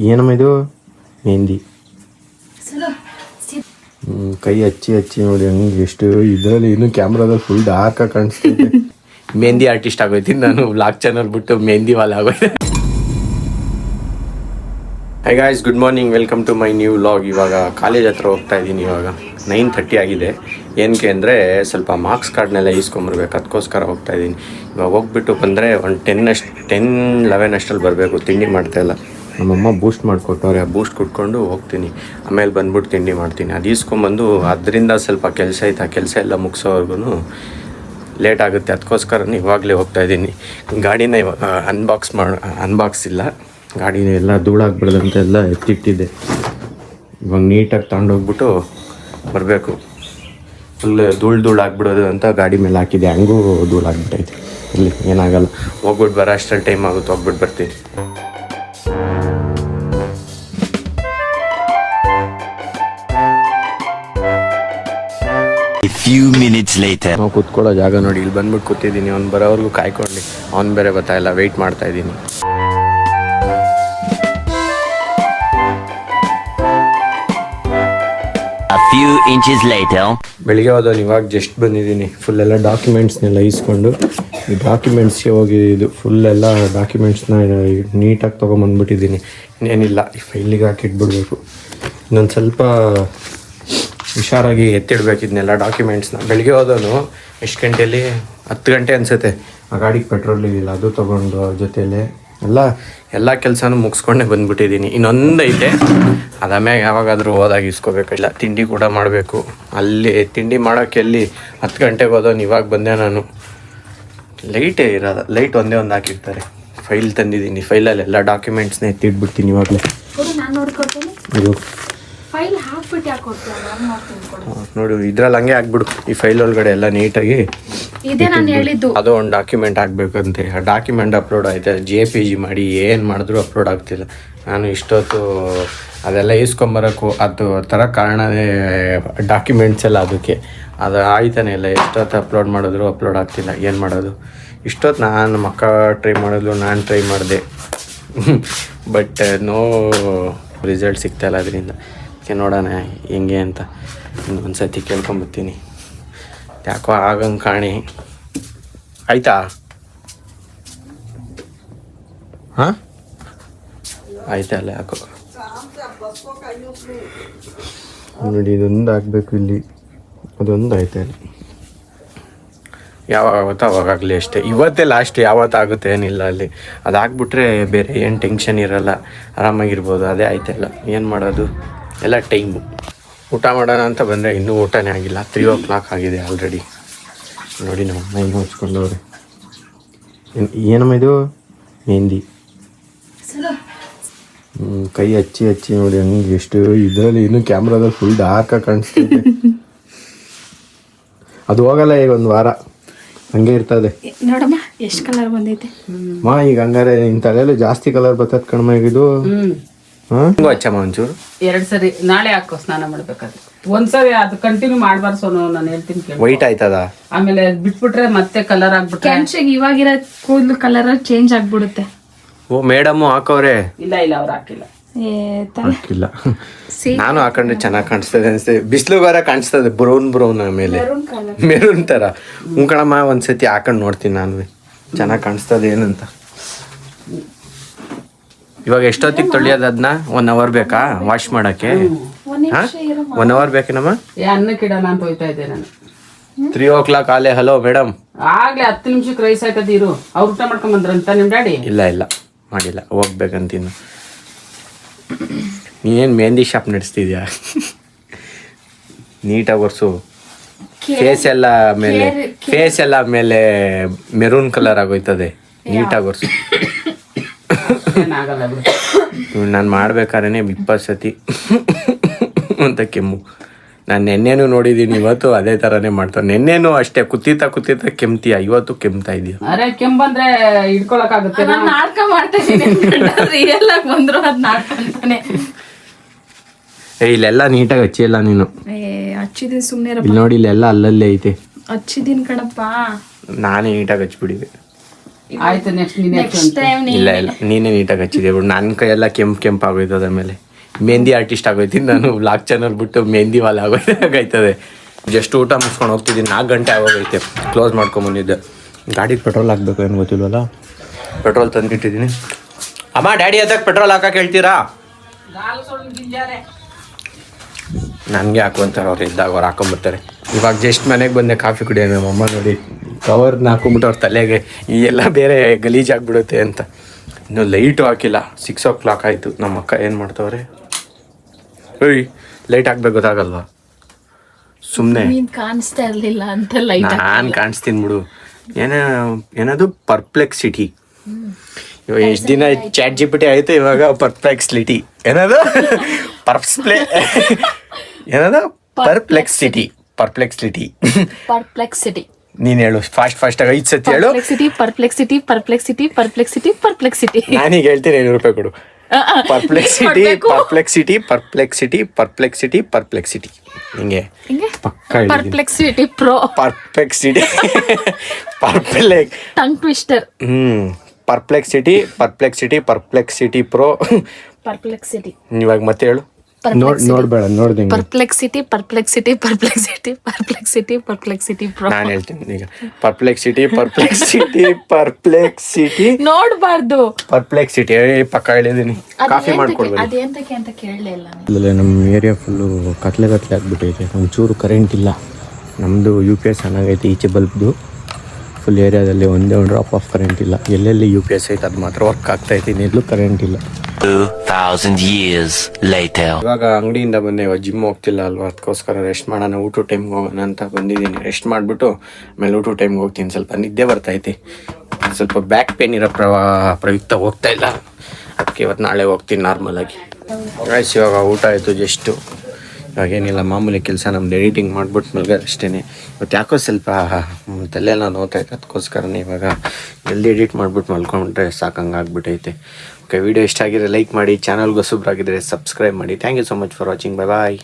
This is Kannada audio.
ಏನಮ್ಮ ಇದು ಮೆಹಂದಿ ಕೈ ಹಚ್ಚಿ ನೋಡಿ ಹಂಗೆ ಎಷ್ಟು ಇದರಲ್ಲಿ ಇನ್ನು ಕ್ಯಾಮ್ರಾದಲ್ಲಿ ಫುಲ್ ಡಾರ್ಕ್ ಆಗಿ ಕಾಣಿಸ್ತೈತೆ. ಮೆಹಂದಿ ಆರ್ಟಿಸ್ಟ್ ಆಗೋಯ್ತೀನಿ ನಾನು, ವ್ಲಾಗ್ ಚಾನಲ್ ಬಿಟ್ಟು ಮೆಹಂದಿ ವಾಲ ಆಗೋಯ್ತೆ. Hi guys, good morning, welcome to my new vlog. ಇವಾಗ ಕಾಲೇಜ್ ಹತ್ರ ಹೋಗ್ತಾ ಇದ್ದೀನಿ. ಇವಾಗ 9:30 ಆಗಿದೆ. ಏನಕ್ಕೆ ಅಂದರೆ ಸ್ವಲ್ಪ ಮಾರ್ಕ್ಸ್ ಕಾರ್ಡ್ನೆಲ್ಲ ಈಸ್ಕೊಂಬರ್ಬೇಕು, ಅದಕ್ಕೋಸ್ಕರ ಹೋಗ್ತಾ ಇದ್ದೀನಿ. ಇವಾಗ ಹೋಗ್ಬಿಟ್ಟು ಬಂದರೆ ಒಂದು 10-11 ಅಷ್ಟರಲ್ಲಿ ಬರಬೇಕು. ತಿಂಡಿ ಮಾಡ್ತಾಯಿಲ್ಲ, ನಮ್ಮಮ್ಮ ಬೂಸ್ಟ್ ಮಾಡಿಕೊಟ್ಟವ್ರೆ, ಆ ಬೂಸ್ಟ್ ಕುಟ್ಕೊಂಡು ಹೋಗ್ತೀನಿ. ಆಮೇಲೆ ಬಂದ್ಬಿಟ್ಟು ತಿಂಡಿ ಮಾಡ್ತೀನಿ. ಅದು ಈಸ್ಕೊಂಬಂದು ಅದರಿಂದ ಸ್ವಲ್ಪ ಕೆಲಸ ಐತೆ, ಆ ಕೆಲಸ ಎಲ್ಲ ಮುಗಿಸೋವರೆಗೂ ಲೇಟ್ ಆಗುತ್ತೆ. ಅದಕ್ಕೋಸ್ಕರ ಇವಾಗಲೇ ಹೋಗ್ತಾ ಇದ್ದೀನಿ. ಗಾಡಿನ ಇವಾಗ ಅನ್ಬಾಕ್ಸ್ ಇಲ್ಲ, ಗಾಡಿನ ಎಲ್ಲ ಧೂಳಾಗ್ಬಿಡ್ದಂತೆ ಎಲ್ಲ ಎತ್ತಿಟ್ಟಿದ್ದೆ. ಇವಾಗ ನೀಟಾಗಿ ತಗೊಂಡೋಗ್ಬಿಟ್ಟು ಬರಬೇಕು. ಫುಲ್ ಧೂಳು ಆಗ್ಬಿಡೋದು ಅಂತ ಗಾಡಿ ಮೇಲೆ ಹಾಕಿದ್ದೆ, ಹಂಗೂ ಧೂಳಾಗ್ಬಿಟ್ಟೈತೆ. ಇಲ್ಲಿ ಏನಾಗಲ್ಲ, ಹೋಗ್ಬಿಟ್ಟು ಬರೋ ಅಷ್ಟರಲ್ಲಿ ಟೈಮ್ ಆಗುತ್ತೆ, ಹೋಗ್ಬಿಟ್ಟು ಬರ್ತೀನಿ. ನಾವು ಕೂತ್ಕೊಳ್ಳೋ ಜಾಗ ನೋಡಿ, ಇಲ್ಲಿ ಬಂದ್ಬಿಟ್ಟು ಕೂತಿದ್ದೀನಿ. ಅವ್ನು ಬರೋವರೆಗೂ ಕಾಯ್ಕೊಂಡು, ಅವ್ನು ಬೇರೆ ಗೊತ್ತಾಯಿಲ್ಲ, ವೆಯ್ಟ್ ಮಾಡ್ತಾ ಇದ್ದೀನಿ. ಬೆಳಿಗ್ಗೆ ಹೋದವನು ಇವಾಗ ಜಸ್ಟ್ ಬಂದಿದ್ದೀನಿ. ಫುಲ್ ಎಲ್ಲ ಡಾಕ್ಯುಮೆಂಟ್ಸ್ನೆಲ್ಲ ಇಸ್ಕೊಂಡು, ಈ ಡಾಕ್ಯುಮೆಂಟ್ಸ್ಗೆ ಹೋಗಿ ಇದು ಫುಲ್ ಎಲ್ಲ ಡಾಕ್ಯುಮೆಂಟ್ಸ್ನ ನೀಟಾಗಿ ತೊಗೊಂಬಂದ್ಬಿಟ್ಟಿದ್ದೀನಿ. ಇನ್ನೇನಿಲ್ಲ, ಈ ಫೈಲಿಗೆ ಹಾಕಿಟ್ಬಿಡ್ಬೇಕು. ಇನ್ನೊಂದು ಸ್ವಲ್ಪ ಹುಷಾರಾಗಿ ಎತ್ತಿಡ್ಬೇಕು ಇದನ್ನೆಲ್ಲ ಡಾಕ್ಯುಮೆಂಟ್ಸ್ನ. ಬೆಳಿಗ್ಗೆ ಹೋದವನು ಎಷ್ಟು ಗಂಟೆಯಲ್ಲಿ 10 ಗಂಟೆ ಅನಿಸುತ್ತೆ. ಆ ಗಾಡಿಗೆ ಪೆಟ್ರೋಲ್ ಇಲ್ಲ, ಅದು ತೊಗೊಂಡು ಜೊತೆಯಲ್ಲೇ ಎಲ್ಲ ಕೆಲಸನೂ ಮುಗಿಸ್ಕೊಂಡೇ ಬಂದುಬಿಟ್ಟಿದ್ದೀನಿ. ಇನ್ನೊಂದು ಐತೆ, ಅದಾಮ್ಯಾಗ ಯಾವಾಗಾದರೂ ಹೋದಾಗ ಇಸ್ಕೋಬೇಕಿಲ್ಲ. ತಿಂಡಿ ಕೂಡ ಮಾಡಬೇಕು. ಅಲ್ಲಿ ತಿಂಡಿ ಮಾಡೋಕ್ಕೆ ಎಲ್ಲಿ 10 ಗಂಟೆಗೆ ಹೋದವನು ಇವಾಗ ಬಂದೆ ನಾನು. ಲೈಟೇ ಇರೋಲ್ಲ, ಲೈಟ್ ಒಂದೇ ಒಂದು ಹಾಕಿರ್ತಾರೆ. ಫೈಲ್ ತಂದಿದ್ದೀನಿ, ಫೈಲಲ್ಲಿ ಎಲ್ಲ ಡಾಕ್ಯುಮೆಂಟ್ಸ್ನ ಎತ್ತಿಟ್ಬಿಡ್ತೀನಿ ಇವಾಗಲೇ. ಇದು ನೋಡು, ಇದ್ರಲ್ಲಿ ಹಂಗೆ ಹಾಕ್ಬಿಡು. ಈ ಫೈಲ್ ಒಳಗಡೆ ಎಲ್ಲ ನೀಟಾಗಿ ಅದು ಒಂದು ಡಾಕ್ಯುಮೆಂಟ್ ಹಾಕ್ಬೇಕಂತೆ. ಆ ಡಾಕ್ಯುಮೆಂಟ್ ಅಪ್ಲೋಡ್ ಆಯ್ತು, JPG ಮಾಡಿ ಏನು ಮಾಡಿದ್ರು ಅಪ್ಲೋಡ್ ಆಗ್ತಿಲ್ಲ. ನಾನು ಇಷ್ಟೊತ್ತು ಅದೆಲ್ಲ ಈಸ್ಕೊಂಬರೋಕ್ಕೂ ಅದು ಥರ ಕಾರಣವೇ ಡಾಕ್ಯುಮೆಂಟ್ಸ್ ಎಲ್ಲ ಅದಕ್ಕೆ. ಅದು ಆಯ್ತಾನೆ ಇಲ್ಲ, ಎಷ್ಟೊತ್ತು ಅಪ್ಲೋಡ್ ಮಾಡಿದ್ರು ಅಪ್ಲೋಡ್ ಆಗ್ತಿಲ್ಲ. ಏನು ಮಾಡೋದು? ಇಷ್ಟೊತ್ತು ನಾನು ಮಕ್ಕ ಟ್ರೈ ಮಾಡಿದ್ಲು, ನಾನು ಟ್ರೈ ಮಾಡಿದೆ, ಬಟ್ ನೋ ರಿಸಲ್ಟ್ ಸಿಗ್ತಾಯಿಲ್ಲ ಅದರಿಂದ. ನೋಡೋಣ ಹೆಂಗೆ ಅಂತ ಒಂದು ಸತಿ ಕೇಳ್ಕೊಂಬರ್ತೀನಿ. ಯಾಕೋ ಆಗಂಗೆ ಕಾಣಿ. ಆಯ್ತಾ? ಹಾಂ ಆಯ್ತಲ್ಲ, ಯಾಕೋ ನೋಡಿ, ಇದೊಂದು ಆಗಬೇಕು ಇಲ್ಲಿ, ಅದೊಂದು ಆಯ್ತಾ ಇಲ್ಲ. ಯಾವಾಗ ಆಗುತ್ತೋ ಅವಾಗಲಿ ಅಷ್ಟೇ. ಇವತ್ತೇ ಲಾಸ್ಟ್, ಯಾವತ್ತಾಗುತ್ತೆ ಏನಿಲ್ಲ ಅಲ್ಲಿ. ಅದಾಗ್ಬಿಟ್ರೆ ಬೇರೆ ಏನು ಟೆನ್ಷನ್ ಇರೋಲ್ಲ, ಆರಾಮಾಗಿರ್ಬೋದು. ಅದೇ ಆಯ್ತಲ್ಲ, ಏನು ಮಾಡೋದು, ಎಲ್ಲ ಟೈಮು. ಊಟ ಮಾಡೋಣ ಅಂತ ಬಂದರೆ ಇನ್ನೂ ಊಟನೇ ಆಗಿಲ್ಲ. 3 o'clock ಆಗಿದೆ ಆಲ್ರೆಡಿ. ನೋಡಿ ನಮ್ಮ ಅಮ್ಮ ಇನ್ನೂ ಹಚ್ಕೊಂಡವ್ರೆ. ಏನಮ್ಮ ಇದು ಮೆಹಂದಿ? ಕೈ ಹಚ್ಚಿ ನೋಡಿ ಹಂಗೆ ಎಷ್ಟು ಇದರಲ್ಲಿ ಇನ್ನೂ ಕ್ಯಾಮ್ರಾದಲ್ಲಿ ಫುಲ್ ಡಾರ್ಕ್ ಆಗಿ ಕಾಣಿಸ್ತೈತೆ. ಅದು ಹೋಗಲ್ಲ, ಈಗ 1 ವಾರ ಹಂಗೆ ಇರ್ತದೆ. ನೋಡಮ್ಮ ಎಷ್ಟು ಕಲರ್ ಬಂದೈತೆ ಈಗ ಹಂಗಾರೆ ನಿನ್ನ ತಲೆಯಲ್ಲಿ ಜಾಸ್ತಿ ಕಲರ್ ಬರ್ತದೆ ಕಡಿಮೆ ಆಗಿದ್ದು. ಹಚ್ಚಮ್ಮ ಒಂಚೂರು 2 ಸರಿ ನಾಳೆ ಹಾಕೋ, ಸ್ನಾನ ಮಾಡ್ಬೇಕಾದ್ರೆ. ಒಂದ್ಸರಿ ಅದು ಕಂಟಿನ್ಯೂ ಮಾಡ್ಬಾರ್ದು ಸೋನು, ನಾನು ಹೇಳ್ತೀನಿ ಕೇಳಿ. ವೈಟ್ ಆಯ್ತದ, ಆಮೇಲೆ ಬಿಟ್ಬಿಟ್ರೆ ಮತ್ತೆ ಕಲರ್ ಆಗ್ಬಿಟ್ರೆ ಇವಾಗಿರೋ ಕೂದಲು ಕಲರ್ ಚೇಂಜ್ ಆಗ್ಬಿಡುತ್ತೆ. ಓ ಮೇಡಮ್ ಹಾಕೋರೆ? ಇಲ್ಲ ಅವ್ರು ಹಾಕಿಲ್ಲ. ನಾನು ಹಾಕೊಂಡ್ರೆ ಚೆನ್ನಾಗಿ ಕಾಣಿಸ್ತದೆ ಅನ್ಸ್ತದೆ. ಬಿಸಿಲು ಬೇರೆ ಕಾಣಿಸ್ತದೆ, ಬ್ರೌನ್ ಆಮೇಲೆ ಮೆರೂನ್ ತರ. ಕಣಮ್ಮ ಒಂದ್ಸತಿ ಹಾಕೊಂಡು ನೋಡ್ತೀನಿ ನಾನು, ಚೆನ್ನಾಗಿ ಕಾಣಿಸ್ತದೆ ಏನಂತ. ಇವಾಗ ಎಷ್ಟೊತ್ತಿಗೆ ತೊಳಿಯೋದು ಅದನ್ನ? 1 hour ಬೇಕಾ ವಾಶ್ ಮಾಡಕ್ಕೆ? 1 hour ಬೇಕೇನಮ್ಮ? ಅನ್ನಕ್ಕೆ ಇಡೋಣ ಅಂತ ಹೋಯ್ತಾ ಇದ್ದೆ ನಾನು. 3 o'clock ಆಲೆ. ಹಲೋ ಮೇಡಮ್, ಆಗ್ಲೇ 10 ನಿಮಿಷಕ್ಕೆ ರೈಸ್ ಆಯ್ತದ ಇರು. ಅವ್ರು ಊಟ ಮಾಡ್ಕೊಂಡ್ ಬಂದ್ರಂತ ನಿಮ್ ಡ್ಯಾಡಿ? ಇಲ್ಲ ಮಾಡಿಲ್ಲ, ಹೋಗ್ಬೇಕಂತಿನ್ನು. ನೀನೇನು ಮೆಹಂದಿ ಶಾಪ್ ನಡೆಸ್ತಿದ್ಯಾ? ನೀಟಾಗಿ ಒರೆಸು. ಫೇಸ್ ಎಲ್ಲ ಮೇಲೆ ಮೆರೂನ್ ಕಲರ್ ಆಗೋಯ್ತದೆ, ನೀಟಾಗಿ ಒರೆಸು. ನಾನು ಮಾಡ್ಬೇಕಾದ್ರೆ 20 ಸತಿ ಅಂತ ಕೆಮ್ಮು. ನಾನು ನೆನ್ನೆನೂ ನೋಡಿದ್ದೀನಿ, ಇವತ್ತು ಅದೇ ಥರನೇ ಮಾಡ್ತಾರೆ. ನೆನ್ನೆನೂ ಅಷ್ಟೇ, ಕುತ್ತಿತ ಕೆಮ್ತೀಯ, ಇವತ್ತು ಕೆಮ್ತಾ ಇದೀಯ. ಅರೆ ಕೆಮ್ಮು ಬಂದ್ರೆ ಹಿಡ್ಕೊಳಕ್ಕಾಗುತ್ತೆ? ನಾಟಕ ಮಾಡ್ತಾ ರಿಯಲ್ ಆಗಿ ಬಂದ್ರು ಅದು ನಾಟಕ. ಇಲ್ಲೆಲ್ಲ ನೀಟಾಗಿ ಹಚ್ಚಿಲ್ಲ ನೀನು. ಹಚ್ಚಿದೀನಿ ಸುಮ್ಮನೆ. ಇಲ್ಲಿ ನೋಡಿ, ಇಲ್ಲೆಲ್ಲ ಅಲ್ಲಲ್ಲೇ ಐತೆ. ಹಚ್ಚಿದೀನಿ ಕಣಪ್ಪ. ನಾನೇ ನೀಟಾಗಿ ಹಚ್ಬಿಡಿದೆ. ಆಯ್ತು ನೆಕ್ಸ್ಟ್ ನೀನು ನೆಕ್ಸ್ಟ್ ಟೈಮ್ ಇಲ್ಲ ಇಲ್ಲ ನೀನೇ ನೀಟಾಗಿ ಹಚ್ಚಿದೆ ಬಿಡು. ನನ್ನ ಕೈಯೆಲ್ಲ ಕೆಂಪು ಆಗೋಯ್ತದ. ಆಮೇಲೆ ಮೆಹಂದಿ ಆರ್ಟಿಸ್ಟ್ ಆಗೋಯ್ತೀನಿ ನಾನು. ವ್ಲಾಗ್ ಚಾನಲ್ ಬಿಟ್ಟು ಮೆಹಂದಿ ವಾಲ ಆಗೋಯ್ತದೆ. ಜಸ್ಟ್ ಊಟ ಮುಗಿಸ್ಕೊಂಡು ಹೋಗ್ತಿದ್ದೀನಿ. 4 ಗಂಟೆ ಆಗೋಗೈತೆ. ಕ್ಲೋಸ್ ಮಾಡ್ಕೊಂಬಂದಿದ್ದೆ. ಗಾಡಿಗೆ ಪೆಟ್ರೋಲ್ ಹಾಕ್ಬೇಕು ಏನು ಗೊತ್ತಿಲ್ವಲ್ಲ. ಪೆಟ್ರೋಲ್ ತಂದಿಟ್ಟಿದ್ದೀನಿ. ಅಮ್ಮ ಡ್ಯಾಡಿ ಅದಕ್ಕೆ ಪೆಟ್ರೋಲ್ ಹಾಕಕ್ಕೆ ಹೇಳ್ತೀರಾ? ನನಗೆ ಹಾಕುವಂತಾರೆ ಅವ್ರು ಇದ್ದಾಗ ಅವ್ರು ಹಾಕೊಂಬರ್ತಾರೆ. ಇವಾಗ ಜಸ್ಟ್ ಮನೆಗೆ ಬಂದೆ ಕಾಫಿ ಕುಡಿಯೋ. ನಮ್ಮಮ್ಮ ನೋಡಿ ಕವರ್ನ ಹಾಕೊಂಬಿಟ್ಟು ಅವ್ರ ತಲೆಗೆ ಈ ಎಲ್ಲ ಬೇರೆ ಗಲೀಜಾಗ್ಬಿಡುತ್ತೆ ಅಂತ. ಇನ್ನು ಲೈಟು ಹಾಕಿಲ್ಲ. 6 o'clock ಆಯಿತು. ನಮ್ಮ ಅಕ್ಕ ಏನು ಮಾಡ್ತವ್ರೆ? ಏಯ್ ಲೈಟ್ ಹಾಕ್ಬೇಕು ಗೊತ್ತಾಗಲ್ವಾ? ಸುಮ್ಮನೆ ನೀನ್ ಕಾಣಿಸ್ತಾ ಇರ್ಲಿಲ್ಲ ಅಂತ ಲೈಟ್ ನಾನು ಕಾಣಿಸ್ತೀನಿ ಬಿಡು. ಏನದು ಪರ್ಪ್ಲೆಕ್ಸಿಟಿ. ಇವಾಗ ಎಷ್ಟು ದಿನ ಚಾಟ್ GPT ಆಯಿತು, ಇವಾಗ ಪರ್ಪ್ಲೆಕ್ಸಿಟಿ. ಏನದು ಏನದು ಪರ್ಪ್ಲೆಕ್ಸಿಟಿ. ಪರ್ಪ್ಲೆಕ್ಸಿಟಿ. ನೀನು ಹೇಳು ಫಾಸ್ಟಾಗಿ 5 ಸತಿ ಹೇಳು. ಪರ್ಪ್ಲೆಕ್ಸಿಟಿ. ನಾನೀಗ ಹೇಳ್ತೀನಿ 500 ರೂಪಾಯಿ ಕೊಡು. ಪರ್ಪ್ಲೆಕ್ಸಿಟಿ ಹಿಂಗೆ ಪಕ್ಕ Perplexity Pro. Perplexity tongue twister. Perplexity Pro. Perplexity. ಇವಾಗ ಮತ್ತೆ ಹೇಳು. ನೋಡ್ಬೇಡ ನೋಡ್ದಂಗೆ. Perplexity Pro. ನಾನು ಹೇಳ್ತೀನಿ ಈಗ. ಪರ್ಪ್ಲೆಕ್ಸಿಟಿ ಪರ್ಪ್ಲೆಕ್ಸಿಟಿ ಪಕ್ಕ ಹೇಳಿದೀನಿ. ಕಾಫಿ ಮಾಡ್ಕೊಡ್ಬೇಕು. ಅದೇಂತಕ್ಕೆ ಅಂತ ಕೇಳಲಿಲ್ಲ. ಇಲ್ಲ ನಮ್ಮ ಏರಿಯಾ ಫುಲ್ಲು ಕತ್ಲೆ ಆಗ್ಬಿಟ್ಟೈತೆ. ಒಂಚೂರು ಕರೆಂಟ್ ಇಲ್ಲ. ನಮ್ಮದು UPS ಚೆನ್ನಾಗೈತೆ. ಈಚೆ ಬಲ್ಬ್ದು ಫುಲ್ ಏರಿಯಾದಲ್ಲಿ ಒಂದೇ ಒಂದು ಡ್ರಾಪ್ ಆಫ್ ಕರೆಂಟ್ ಇಲ್ಲ. ಎಲ್ಲೆಲ್ಲಿ UPS ಐತೆ ಅದು ಮಾತ್ರ ವರ್ಕ್ ಆಗ್ತಾಯಿತ್ತು. ಇನ್ನೆಲ್ಲೂ ಕರೆಂಟ್ ಇಲ್ಲ. 2000 years later. ಇವಾಗ ಅಂಗಡಿಯಿಂದ ಬಂದೆ. ಇವಾಗ ಜಿಮ್ ಹೋಗ್ತಿಲ್ಲ ಅಲ್ವಾ, ಅದಕ್ಕೋಸ್ಕರ ರೆಸ್ಟ್ ಮಾಡೋಣ, ಊಟ ಟೈಮ್ಗೆ ಹೋಗೋಣ ಅಂತ ಬಂದಿದ್ದೀನಿ. ರೆಸ್ಟ್ ಮಾಡಿಬಿಟ್ಟು ಆಮೇಲೆ ಊಟ ಟೈಮ್ಗೆ ಹೋಗ್ತೀನಿ. ಸ್ವಲ್ಪ ನಿದ್ದೆ ಬರ್ತೈತಿ. ಸ್ವಲ್ಪ ಬ್ಯಾಕ್ ಪೇನ್ ಇರೋ ಪ್ರಯುಕ್ತ ಹೋಗ್ತಾ ಇಲ್ಲ. ಅದಕ್ಕೆ ಇವತ್ತು ನಾಳೆ ಹೋಗ್ತೀನಿ ನಾರ್ಮಲಾಗಿ. ರೈಸ್ ಇವಾಗ ಊಟ ಆಯಿತು ಜಸ್ಟು. ಇವಾಗೇನಿಲ್ಲ, ಮಾಮೂಲಿ ಕೆಲಸ ನಮ್ದು ಎಡಿಟಿಂಗ್ ಮಾಡಿಬಿಟ್ಟು ಮಲ್ಗ ಅಷ್ಟೇ. ಇವತ್ತು ಯಾಕೋ ಸ್ವಲ್ಪ ತಲೆಲ್ಲ ನೋವ್ತಾಯಿತ್ತು. ಅದಕ್ಕೋಸ್ಕರನೇ ಇವಾಗ ಜಲ್ದಿ ಎಡಿಟ್ ಮಾಡಿಬಿಟ್ಟು ಮಲ್ಕೊಂಡ್ರೆ ಸಾಕಂಗಾಗ್ಬಿಟ್ಟೈತೆ. ಓಕೆ, ವಿಡಿಯೋ ಇಷ್ಟ ಆಗಿದ್ರೆ ಲೈಕ್ ಮಾಡಿ, ಚಾನಲ್ಗೆ ಹೊಸಬ್ರಾಗಿದ್ದರೆ ಸಬ್ಸ್ಕ್ರೈಬ್ ಮಾಡಿ. Thank you so much for watching. Bye.